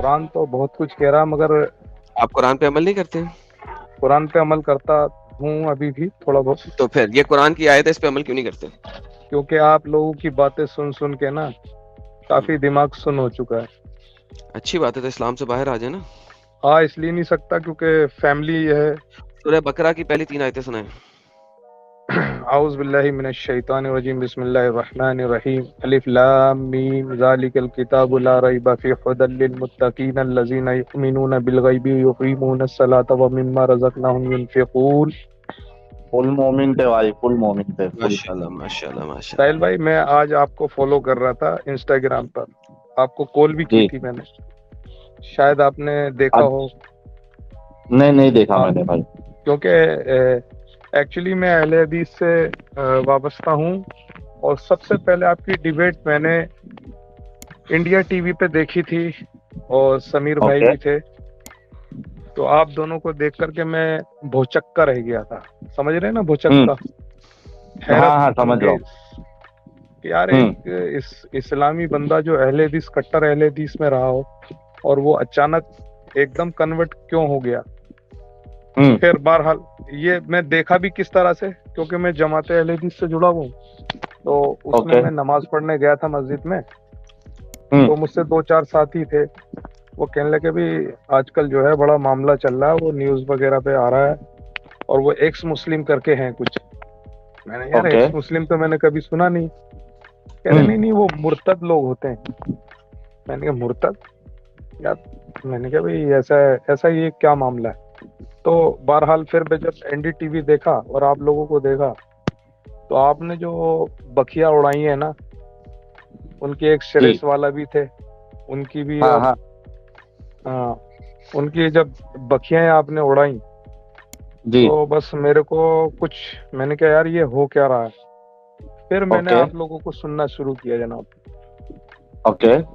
قرآن تو بہت کچھ کہہ رہا مگر آپ قرآن پہ عمل نہیں کرتے؟ قرآن پہ عمل کرتا ہوں ابھی بھی تھوڑا بہت. تو پھر یہ قرآن کی آیت ہے، اس پہ عمل کیوں نہیں کرتے؟ کیونکہ آپ لوگوں کی باتیں سن سن کے نا کافی دماغ سن ہو چکا ہے. اچھی بات ہے، تو اسلام سے باہر آ جائے نا. اس لیے نہیں سکتا کیونکہ فیملی ہے. سورہ بقرہ کی پہلی 3 آیتیں سنائیں. اعوذ باللہ من الشیطان الرجیم، بسم اللہ الرحمن الرحیم. الف لام میم ذالک الکتاب لا ریب فیہ ھدی للمتقین الذین یؤمنون بالغیب یقیمون الصلاۃ ومما رزقناہم ینفقون. فل مومن تھے بھائی، فل مومن تھے. ماشاءاللہ ماشاءاللہ ماشاءاللہ. ساحل بھائی میں آج آپ کو فالو کر رہا تھا انسٹاگرام پر، آپ کو کال بھی کی تھی میں نے، شاید آپ نے دیکھا ہو. نہیں دیکھا میں نے بھائی، کیونکہ ایکچولی میں اہل حدیث سے وابستہ ہوں، اور سب سے پہلے آپ کی ڈیبیٹ میں نے انڈیا ٹی وی پہ دیکھی تھی، اور سمیر بھائی بھی تھے. تو آپ دونوں کو دیکھ کر کے میں بھوچکا رہ گیا تھا. سمجھ رہے ہیں نا بھوچکا؟ ہاں سمجھ رہا ہوں. کہ یار ایک اسلامی بندہ جو اہل حدیث کٹر اہل حدیث میں رہا ہو اور وہ اچانک ایک دم کنورٹ کیوں ہو گیا. پھر بہرحال یہ میں دیکھا بھی کس طرح سے، کیونکہ میں جماعت اہل حدیث سے جڑا ہوں. تو اس میں نماز پڑھنے گیا تھا مسجد میں، تو مجھ سے 2-4 ساتھی تھے. وہ کہنے لگے بھی آج کل جو ہے بڑا معاملہ چل رہا ہے، وہ نیوز وغیرہ پہ آ رہا ہے، اور وہ ایکس مسلم کر کے ہیں کچھ. میں نے یار ایکس مسلم تو میں نے کبھی سنا نہیں. کہہ رہے نہیں وہ مرتد لوگ ہوتے ہیں. میں نے کہا مرتد یار، میں نے کہا بھائی ایسا یہ کیا معاملہ ہے. تو بہرحال پھر میں جب این ڈی ٹی وی دیکھا اور آپ لوگوں کو دیکھا، تو آپ نے جو بکھیاں اڑائی ہیں نا، ان کے ایک شریس والا بھی تھے، ان کی بھی، اور ہاں ان کی جب بکھیاں آپ نے اڑائیں تو بس میرے کو کچھ، میں نے کہا یار یہ ہو کیا رہا ہے. پھر میں نے آپ لوگوں کو سننا شروع کیا جناب.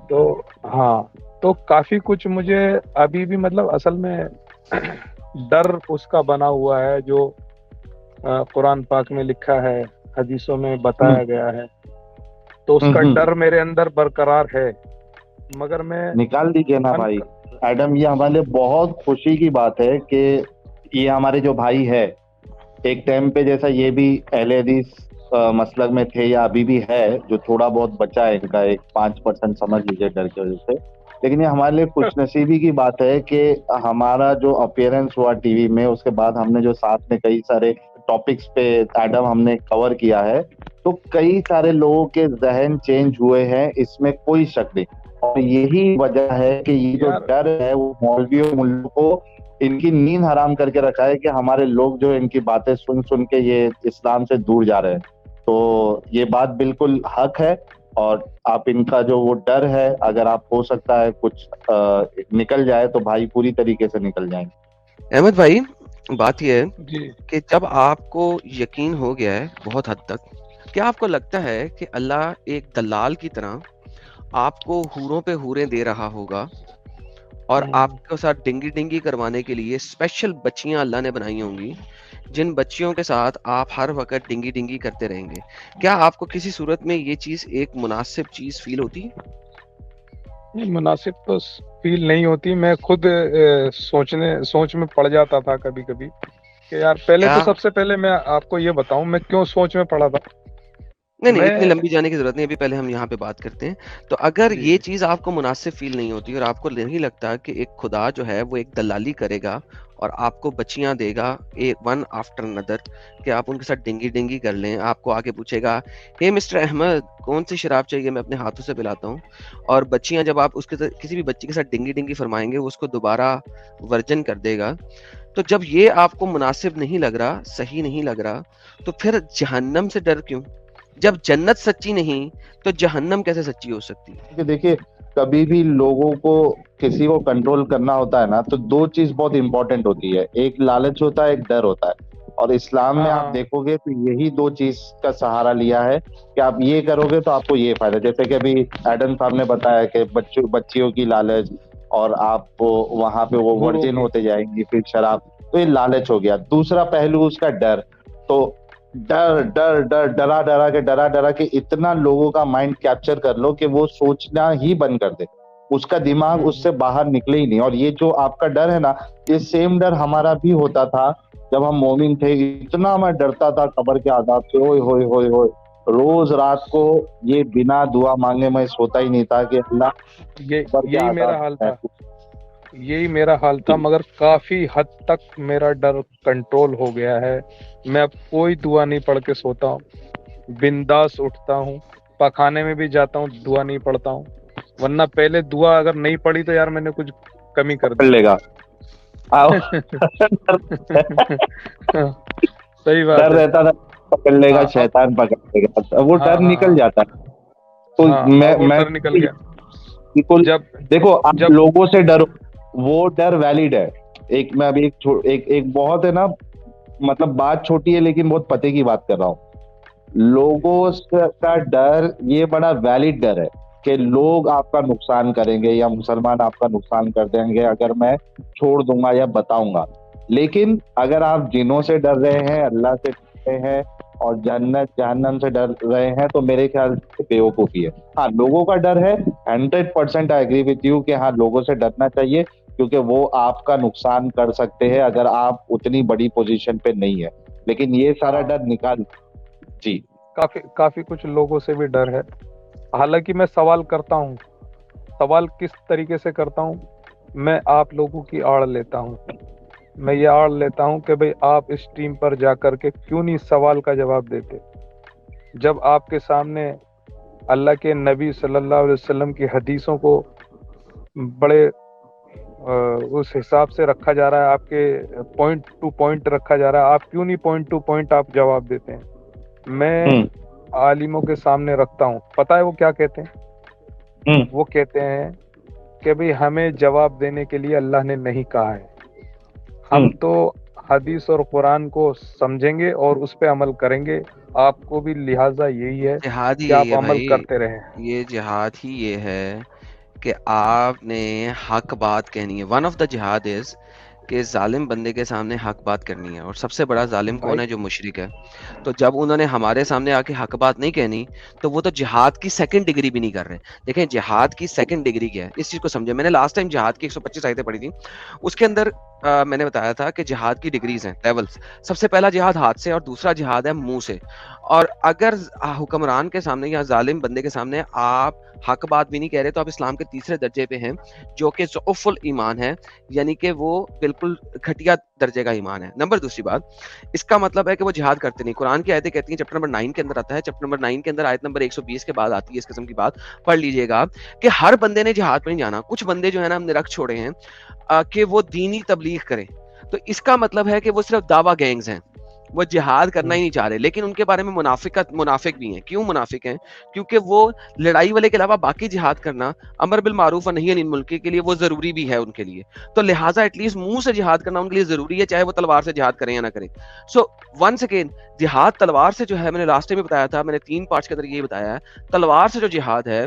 تو ہاں، تو کافی کچھ مجھے ابھی بھی مطلب اصل میں ڈر اس کا بنا ہوا ہے جو قرآن پاک میں لکھا ہے، حدیثوں میں بتایا گیا ہے. تو اس کا ڈر میرے اندر برقرار ہے، مگر میں نکال دیجیے نا بھائی. ایڈم یہ ہمارے لیے بہت خوشی کی بات ہے کہ یہ ہمارے جو بھائی ہے، ایک ٹائم پہ جیسا یہ بھی اہل حدیث مسلک میں تھے یا ابھی بھی ہے، جو تھوڑا بہت بچا ہے ان کا 5% سمجھ لیجیے ڈر کی وجہ سے. لیکن یہ ہمارے لیے خوش نصیبی کی بات ہے کہ ہمارا جو اپیئرنس ہوا ٹی وی میں، اس کے بعد ہم نے جو ساتھ میں کئی سارے ٹاپکس پہ ایڈم ہم نے کور کیا ہے، تو کئی سارے لوگوں کے ذہن چینج ہوئے ہیں، اس میں کوئی شک نہیں. اور یہی وجہ ہے کہ یہ جو ڈر ہے وہ مولویوں ملوں کو ان کی نیند حرام کر کے رکھا ہے، کہ ہمارے لوگ جو ان کی باتیں سن سن کے یہ اسلام سے دور جا رہے ہیں. تو یہ بات بالکل حق ہے، اور آپ ان کا جو وہ ڈر ہے، اگر آپ ہو سکتا ہے کچھ نکل جائے تو بھائی پوری طریقے سے نکل جائیں گے. احمد بھائی بات یہ ہے کہ جب آپ کو یقین ہو گیا ہے بہت حد تک، کیا آپ کو لگتا ہے کہ اللہ ایک دلال کی طرح آپ کو حوروں پہ حوریں دے رہا ہوگا، اور آپ کے ساتھ ڈنگی کروانے کے لیے اسپیشل بچیاں اللہ نے بنائی ہوں گی، جن بچیوں کے ساتھ آپ ہر وقت ڈنگی کرتے رہیں گے؟ کیا آپ کو کسی صورت میں یہ چیز ایک مناسب چیز فیل ہوتی؟ مناسب تو فیل نہیں ہوتی. میں خود سوچ میں پڑ جاتا تھا کبھی کبھی کہ یار پہلے تو سب سے پہلے میں آپ کو یہ بتاؤں میں کیوں سوچ میں پڑا تھا. نہیں اتنی لمبی جانے کی ضرورت نہیں، ابھی پہلے ہم یہاں پہ بات کرتے ہیں. تو اگر یہ چیز آپ کو مناسب فیل نہیں ہوتی اور آپ کو نہیں لگتا کہ ایک خدا جو ہے وہ ایک دلالی کرے گا اور آپ کو بچیاں دے گا ون آفٹر اندر، کہ آپ ان کے ساتھ ڈنگی کر لیں، آپ کو آگے پوچھے گا ہے مسٹر احمد کون سی شراب چاہیے، میں اپنے ہاتھوں سے پلاتا ہوں، اور بچیاں جب آپ اس کے کسی بھی بچی کے ساتھ ڈنگی فرمائیں گے وہ اس کو دوبارہ ورجن کر دے گا. تو جب یہ آپ کو مناسب نہیں لگ رہا، صحیح نہیں لگ رہا، تو پھر جہنم سے ڈر کیوں؟ جب جنت سچی نہیں تو جہنم کیسے سچی ہو سکتی ہے؟ دیکھیے کبھی بھی لوگوں کو کسی کو کنٹرول کرنا ہوتا ہے نا، تو 2 چیز بہت امپورٹنٹ ہوتی ہے، ایک لالچ ہوتا ہے، ایک ڈر ہوتا ہے. اور اسلام میں آپ دیکھو گے تو یہی 2 چیز کا سہارا لیا ہے کہ آپ یہ کرو گے تو آپ کو یہ فائدہ. جیسے کہ ابھی ایڈم صاحب نے بتایا کہ بچیوں کی لالچ، اور آپ وہاں پہ وہ ورجن ہوتے جائیں گی پھر شراب، تو یہ لالچ ہو گیا. دوسرا پہلو اس کا ڈر. تو ڈرا کے اتنا لوگوں کا مائنڈ کیپچر کر لو کہ وہ سوچنا ہی بند کر دے. اس کا دماغ اس سے باہر نکلے ہی نہیں. اور یہ جو آپ کا ڈر ہے نا, یہ سیم ڈر ہمارا بھی ہوتا تھا جب ہم مومن تھے. اتنا میں ڈرتا تھا قبر کے عذاب سے, اوئے ہوئے ہوئے ہوئے, روز رات کو یہ بنا دعا مانگے میں سوتا ہی نہیں تھا کہ اللہ یہی میرا حال تھا, یہی میرا حال تھا, مگر کافی حد تک میرا ڈر کنٹرول ہو گیا ہے. میں اب کوئی دعا نہیں پڑھ کے سوتا ہوں, بنداس اٹھتا ہوں, پخانے میں بھی جاتا ہوں دعا نہیں پڑھتا ہوں, ورنہ پہلے دعا اگر نہیں پڑھی تو یار میں نے کچھ کمی کر دی لے گا. صحیح بات ڈر رہتا تھا پکڑ لے گا, شیطان پکڑ لے گا, وہ ڈر نکل جاتا ہے. تو میں نکل گیا. بالکل دیکھو, آپ لوگوں سے ڈرو, وہ ڈر ویلڈ ہے. ایک میں ابھی ایک بہت ہے نا, مطلب بات چھوٹی ہے لیکن بہت پتے کی بات کر رہا ہوں. لوگوں کا ڈر یہ بڑا ویلڈ ڈر ہے کہ لوگ آپ کا نقصان کریں گے یا مسلمان آپ کا نقصان کر دیں گے اگر میں چھوڑ دوں گا یا بتاؤں گا. لیکن اگر آپ جنوں سے ڈر رہے ہیں, اللہ سے ڈر رہے ہیں اور جنت جہنم سے ڈر رہے ہیں تو میرے خیال سے بیوقوفی ہے. ہاں, لوگوں کا ڈر ہے, 100% آئی ایگری وتھ یو کہ ہاں لوگوں سے ڈرنا چاہیے کیونکہ وہ آپ کا نقصان کر سکتے ہیں اگر آپ اتنی بڑی پوزیشن پہ نہیں ہے. لیکن یہ سارا ڈر نکال. جی, کافی کچھ لوگوں سے بھی ڈر ہے. حالانکہ میں سوال کرتا ہوں, سوال کس طریقے سے کرتا ہوں, میں آپ لوگوں کی آڑ لیتا ہوں. میں یہ آڑ لیتا ہوں کہ بھئی آپ اس ٹیم پر جا کر کے کیوں نہیں سوال کا جواب دیتے. جب آپ کے سامنے اللہ کے نبی صلی اللہ علیہ وسلم کی حدیثوں کو بڑے اس حساب سے رکھا جا رہا ہے, آپ کے پوائنٹ ٹو پوائنٹ رکھا جا رہا ہے, آپ کیوں نہیں پوائنٹ ٹو پوائنٹ آپ جواب دیتے ہیں. میں عالموں کے سامنے رکھتا ہوں, پتہ ہے وہ کیا کہتے ہیں؟ وہ کہتے ہیں کہ بھئی ہمیں جواب دینے کے لیے اللہ نے نہیں کہا ہے, ہم تو حدیث اور قرآن کو سمجھیں گے اور اس پہ عمل کریں گے. آپ کو بھی لہٰذا یہی ہے کہ آپ عمل کرتے رہیں. یہ جہاد ہی یہ ہے کہ آپ نے حق بات کہنی ہے. ون آف دا جہاد از کہ ظالم بندے کے سامنے حق بات کرنی ہے, اور سب سے بڑا ظالم کون ہے؟ جو مشرک ہے. تو جب انہوں نے ہمارے سامنے آ کے حق بات نہیں کہنی تو وہ تو جہاد کی سیکنڈ ڈگری بھی نہیں کر رہے. دیکھیں جہاد کی سیکنڈ ڈگری کیا ہے, اس چیز کو سمجھے. میں نے لاسٹ ٹائم جہاد کی 125 آیتیں پڑھی تھی, اس کے اندر میں نے بتایا تھا کہ جہاد کی ڈگریز ہیں, لیولز. سب سے پہلا جہاد ہاتھ سے اور دوسرا جہاد ہے منہ سے. اور اگر حکمران کے سامنے یا ظالم بندے کے سامنے آپ حق بات بھی نہیں کہہ رہے تو آپ اسلام کے تیسرے درجے پہ ہیں, جو کہ ضعف الایمان ہے, یعنی کہ وہ بالکل گھٹیا درجے کا ایمان ہے. دوسری بات, اس کا مطلب ہے کہ وہ جہاد کرتے نہیں. قرآن کی آیتیں کہتی ہیں, چیپٹر نمبر 9 کے اندر آتا ہے, چیپٹر نمبر 9 کے اندر آیت نمبر 120 کے بعد آتی ہے اس قسم کی بات, پڑھ لیجئے گا کہ ہر بندے نے جہاد پہ نہیں جانا. کچھ بندے جو ہے نا ہم نے رکھ چھوڑے ہیں کہ وہ دینی تبلیغ کریں. تو اس کا مطلب ہے کہ وہ صرف دعویٰ گینگز ہیں, وہ جہاد کرنا ہی نہیں چاہ رہے. لیکن ان کے بارے میں منافق بھی ہیں. کیوں منافق ہیں؟ کیونکہ وہ لڑائی والے کے علاوہ باقی جہاد کرنا, امر بالمعروف اور نہی عن المنکر کے لیے, وہ ضروری بھی ہے ان کے لیے. تو لہٰذا ایٹ لیسٹ منہ سے جہاد کرنا ان کے لیے ضروری ہے, چاہے وہ تلوار سے جہاد کریں یا نہ کریں. سو ونس اگین, جہاد تلوار سے جو ہے, میں نے لاسٹ میں بتایا تھا, میں نے 3 پارٹس کے اندر یہ بتایا ہے, تلوار سے جو جہاد ہے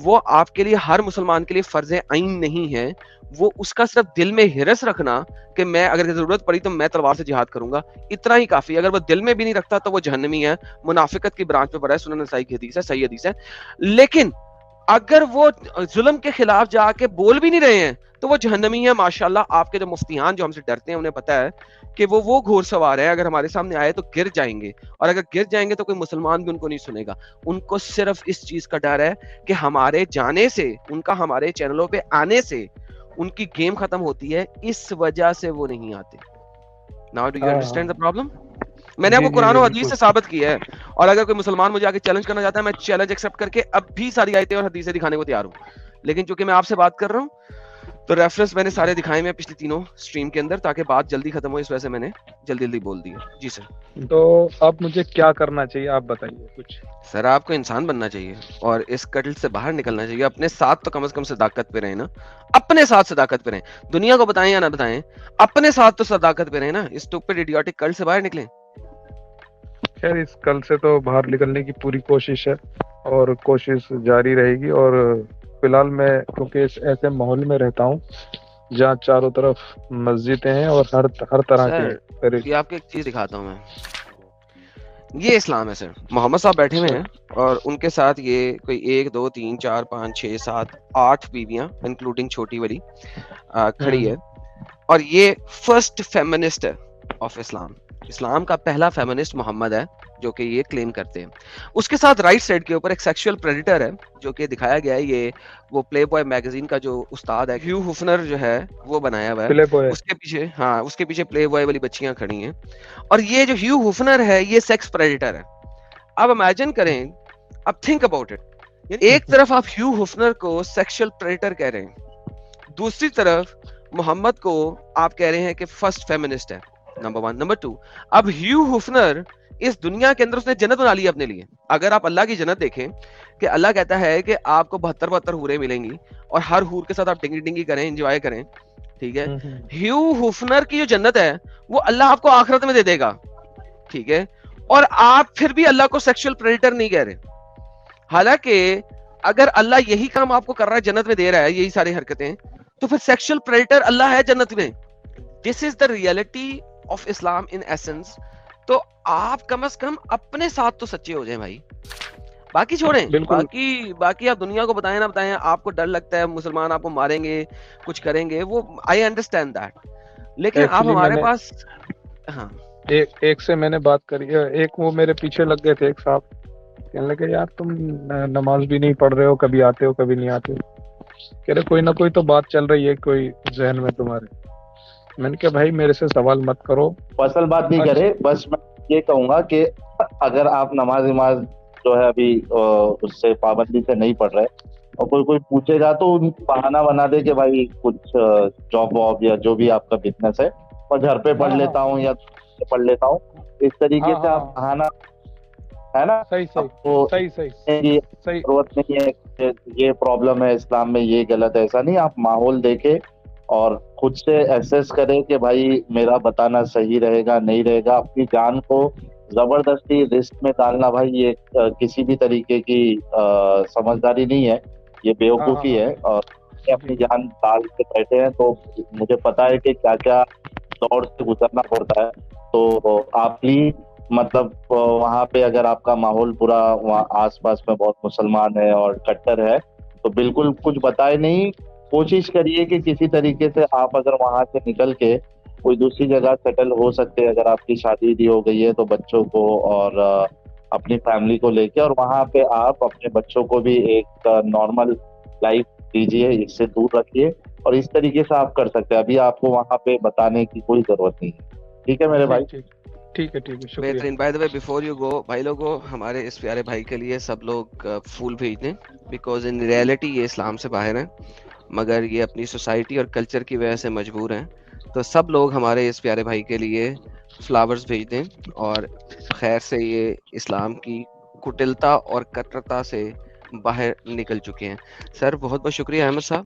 وہ آپ کے لیے, ہر مسلمان کے لیے فرض عین نہیں ہے. وہ اس کا صرف دل میں ہرس رکھنا کہ میں اگر ضرورت پڑی تو میں تلوار سے جہاد کروں گا, اتنا ہی کافی. اگر وہ دل میں بھی نہیں رکھتا تو وہ جہنمی ہے, منافقت کی برانچ پہ پڑا ہے. سنن نسائی کی حدیث ہے, صحیح حدیث ہے. لیکن اگر وہ ظلم کے خلاف جا کے بول بھی نہیں رہے ہیں تو وہ جہنمی ہے. ماشاءاللہ آپ کے جو مفتیان جو ہم سے ڈرتے ہیں انہیں پتا ہے کہ وہ گھوڑ سوار ہے, اگر ہمارے سامنے آئے تو گر جائیں گے, اور اگر گر جائیں گے تو کوئی مسلمان بھی ان کو نہیں سنے گا. ان کو صرف اس چیز کا ڈر ہے کہ ہمارے جانے سے, ان کا ہمارے چینلوں پہ آنے سے ان کی گیم ختم ہوتی ہے, اس وجہ سے وہ نہیں آتے. Now do you understand the problem? میں نے آپ کو قرآن و حدیث سے ثابت کیا ہے, اور اگر کوئی مسلمان مجھے آگے چیلنج کرنا چاہتا ہے, میں چیلنج ایکسپٹ کر کے اب بھی ساری آیتیں اور حدیثیں دکھانے کو تیار ہوں. لیکن چونکہ میں آپ سے بات کر رہا ہوں تو ریفرنس میں نے سارے دکھائے میں پچھلی تینوں سٹریم کے اندر, تاکہ بات جلدی ختم ہو, اس وجہ سے میں نے جلدی بول دیا. جی سر. تو اب مجھے کیا کرنا چاہیے, آپ بتائیے کچھ. سر آپ کو انسان بننا چاہیے اور اس کٹل سے باہر نکلنا چاہیے. اپنے ساتھ تو کم از کم صداقت پہ رہیں نا, اپنے ساتھ صداقت پہ رہیں. دنیا کو بتائیں یا نہ بتائیں, اپنے ساتھ تو صداقت پہ رہیں نا. اس اسٹوپڈ ایڈیوٹک کلٹ سے باہر نکلیں. خیر, اس کل سے تو باہر نکلنے کی پوری کوشش ہے اور کوشش جاری رہے گی. اور فی الحال میں کیونکہ اس ایسے ماحول میں رہتا ہوں جہاں چاروں طرف مسجدیں ہیں اور ہر طرح کے. یہ آپ کو ایک چیز دکھاتا ہوں میں. یہ اسلام ہے سر. محمد صاحب بیٹھے ہوئے ہیں اور ان کے ساتھ یہ کوئی 1 2 3 4 5 6 7 8 بیویاں انکلوڈنگ چھوٹی بڑی کھڑی ہے, اور یہ فرسٹ فیمنسٹ ہے آف اسلام. اسلام کا پہلا فیمنسٹ محمد ہے جو کہ یہ کلیم کرتے ہیں. اس کے ساتھ رائٹ سائڈ کے اوپر ایک سیکشل پریڈیٹر ہے جو کہ دکھایا گیا ہے, یہ وہ پلے بوائے میگزین کا جو استاد ہے ہیو ہوفنر جو ہے وہ بنایا ہوا ہے. اس کے پیچھے اس کے پیچھے پلے بوائے والی بچیاں کھڑی ہیں, اور یہ جو ہیو ہوفنر ہے یہ سیکس پریڈیٹر ہے. اب امیجن کریں, اب تھنک اباؤٹ اٹ, ایک طرف آپ ہیو ہوفنر کو سیکشل پریڈیٹر کہہ رہے ہیں, دوسری طرف محمد کو آپ کہہ رہے ہیں کہ فرسٹ فیمنسٹ ہے. نمبر 1. نمبر 2, اب ہیو ہوفنر اس دنیا کے اندر اس نے جنت بنا لی اپنے لیے. اگر آپ اللہ کی جنت دیکھیں کہ اللہ کہتا ہے کہ آپ کو 72 حوریں ملیں گی اور ہر حور کے ساتھ آپ ڈنگی ڈنگی کریں, انجوائے کریں, ٹھیک ہے. ہیو ہوفنر کی جو جنت ہے وہ اللہ آپ کو آخرت میں دے دے گا, ٹھیک ہے, اور آپ پھر بھی اللہ کو سیکشل پریڈیٹر نہیں کہہ رہے. حالانکہ اگر اللہ یہی کام آپ کو کر رہا ہے, جنت میں دے رہا ہے یہی ساری حرکتیں, تو پھر سیکشل پریڈیٹر اللہ ہے جنت میں. This is the reality of Islam in essence. تو آپ کم از کم اپنے ساتھ تو سچے ہو جائیں بھائی, باقی چھوڑیں, باقی آپ دنیا کو بتائیں نہ بتائیں, آپ کو ڈر لگتا ہے مسلمان آپ کو ماریں گے, کچھ کریں گے, وہ آئی انڈرسٹینڈ دیٹ, لیکن آپ ہمارے پاس ایک سے میں نے بات کری, ایک وہ میرے پیچھے لگ گئے تھے, ایک صاحب کہنے لگے یار تم نماز بھی نہیں پڑھ رہے ہو, کبھی آتے ہو کبھی نہیں آتے ہو, کہہ رہے کوئی نہ کوئی تو بات چل رہی ہے کوئی ذہن میں تمہارے. میں نے کہا بھائی میرے سے سوال مت کرو, پرسنل بات نہیں کرے, بس میں یہ کہوں گا کہ اگر آپ نماز جو ہے ابھی اس سے پابندی سے نہیں پڑھ رہے اور کوئی پوچھے گا تو بہانہ بنا دے کہ بھائی کچھ جاب واب یا جو بھی آپ کا بزنس ہے اور گھر پہ پڑھ لیتا ہوں یا پڑھ لیتا ہوں, اس طریقے سے آپ بہانہ ہے نا, ضرورت نہیں ہے کہ یہ پرابلم ہے اسلام میں, یہ غلط ہے, ایسا نہیں. آپ ماحول دیکھے اور خود سے ایسیس کرے کہ بھائی میرا بتانا صحیح رہے گا نہیں رہے گا. اپنی جان کو زبردستی رسک میں ڈالنا بھائی یہ کسی بھی طریقے کی سمجھداری نہیں ہے, یہ بیوقوفی ہے. اور اپنی جان ڈال کے بیٹھے ہیں تو مجھے پتا ہے کہ کیا کیا دور سے گزرنا پڑتا ہے. تو آپ پلیز مطلب وہاں پہ اگر آپ کا ماحول پورا وہاں آس پاس میں بہت مسلمان ہے اور کٹر ہے تو بالکل کچھ بتائے نہیں. کوشش کریے کہ کسی طریقے سے آپ اگر وہاں سے نکل کے کوئی دوسری جگہ سیٹل ہو سکتے, اگر آپ کی شادی ہو گئی ہے تو بچوں کو اور اپنی فیملی کو لے کے, اور وہاں پہ آپ اپنے بچوں کو بھی ایک نارمل لائف دیجیے, اس سے دور رکھیے, اور اس طریقے سے آپ کر سکتے ہیں. ابھی آپ کو وہاں پہ بتانے کی کوئی ضرورت نہیں ہے. ٹھیک ہے میرے بھائی, ٹھیک ہے شکریہ. بہترین. By the way before you go, بھائی لوگوں ہمارے اس پیارے بھائی کے لیے سب لوگ پھول بھیج دیں, بیکاز ان ریئلٹی یہ اسلام سے باہر ہیں مگر یہ اپنی سوسائٹی اور کلچر کی وجہ سے مجبور ہیں. تو سب لوگ ہمارے اس پیارے بھائی کے لیے فلاورز بھیج دیں, اور خیر سے یہ اسلام کی کٹلتا اور کٹرتا سے باہر نکل چکے ہیں. سر بہت بہت شکریہ احمد صاحب.